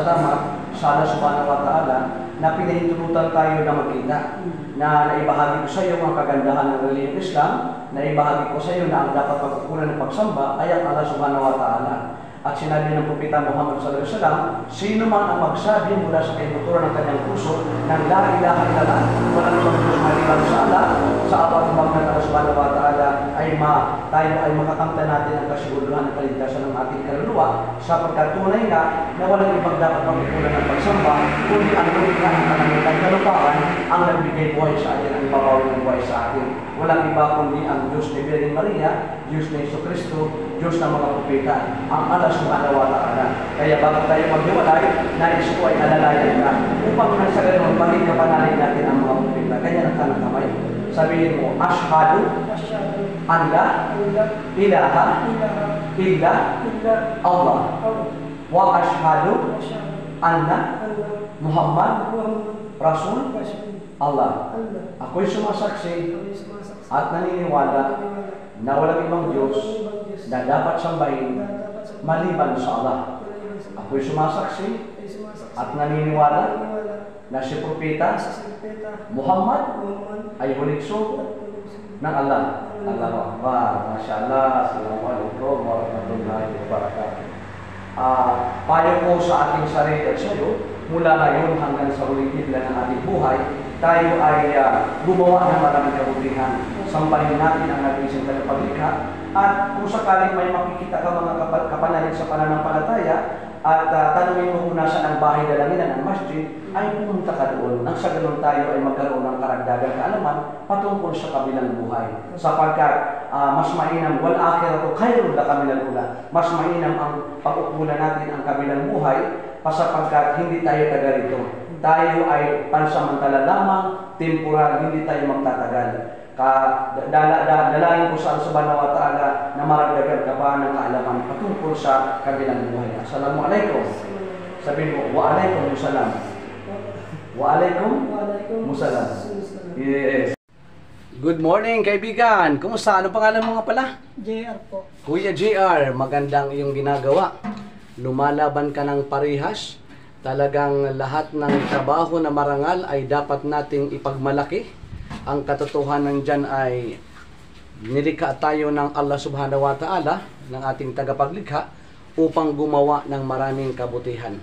pasasalamat sa Allah subhanahu wa ta'ala na pinahintulutan tayo na magkita, na naibahagi ko sa iyo ang kagandahan ng relihiyong Islam, naibahagi ko sa iyo na ang dapat pagkukulan ng pagsamba ay ang Allah subhanahu wa ta'ala. At sinabi ng Propeta Muhammad sallallahu alaihi wasallam, sino man ang magsabi mula sa kaibuturan ng kanyang puso ng la ilaha illallah, walang ibang Diyos maliban sa Allah, sa apat ng Allah subhanahu wa ta'ala, tayo ay makakamtan natin ang kasiguraduhan ng kaligtasan ng ating kaluluwa, sapagkat tunay nga na walang ibang dapat pagkukulan ng pagsamba, kundi ang lumikha ng kanangitan kalupaan ang nagbigay buhay sa atin, ang ibabawi ng buhay sa atin. Walang iba kundi ang Diyos ni Virgin Maria, Diyos ni Jesucristo, Diyos ng mga propeta, ang Allah subhanahu wa ta'ala. Kaya bago tayo maghiwalay, nais ko ay alalayan ka upang nasa ganun maging kapanalig natin ang mga propeta. Kanya ng tanong kamay. Sabihin mo, Ashhadu an la ilaha illa Allah wa ashhadu anna Muhammad Rasul Allah. Ako'y sumasaksi at naniniwala na walang ibang Diyos na dapat sambahin maliban sa Allah. Ako'y sumasaksi at naniniwala na si Propeta Muhammad ay huling sugo ng Allah. Allahu Akbar. Masyaallah. Assalamualaikum warahmatullahi wabarakatuh. Payo ko sa ating sarili at sa iyo, mula ngayon hanggang sa huling higla ng ating buhay, tayo ay gumawa ng maraming kabutihan. Sambahin natin ang nag-iisang tagapaglikha. At kung sakaling may makikita ka mga kapanalig sa pananampalataya, at tanungin mo kung nasa ang bahay dalanginan ng masjid, ay pumunta ka doon. Nang sa ganun tayo ay magkaroon ng karagdagang kaalaman patungkol sa kabilang buhay. Sapagkat mas mainam, wal akhiratu khairun laka minal ula. Mas mainam ang pag-ukulan natin ang kabilang buhay, sapagkat hindi tayo taga rito. Tayo ay pansamantala lamang, temporal, hindi tayo magtatagal. Dalayan ko sa subhanahu wa ta'ala na maragdagan ka pa ng kaalaman patungkol sa kabilang buhay. Assalamualaikum. Sabihin mo, waalaikum salam. Waalaikum salam. Yes. Good morning, kaibigan. Kumusta? Ano pangalan mo nga pala? JR po. Kuya JR, magandang iyong ginagawa. Lumalaban ka ng parihas. Talagang lahat ng trabaho na marangal ay dapat nating ipagmalaki. Ang katotohanan dyan ay nilikha tayo ng Allah subhanahu wa ta'ala, ng ating tagapaglikha, upang gumawa ng maraming kabutihan.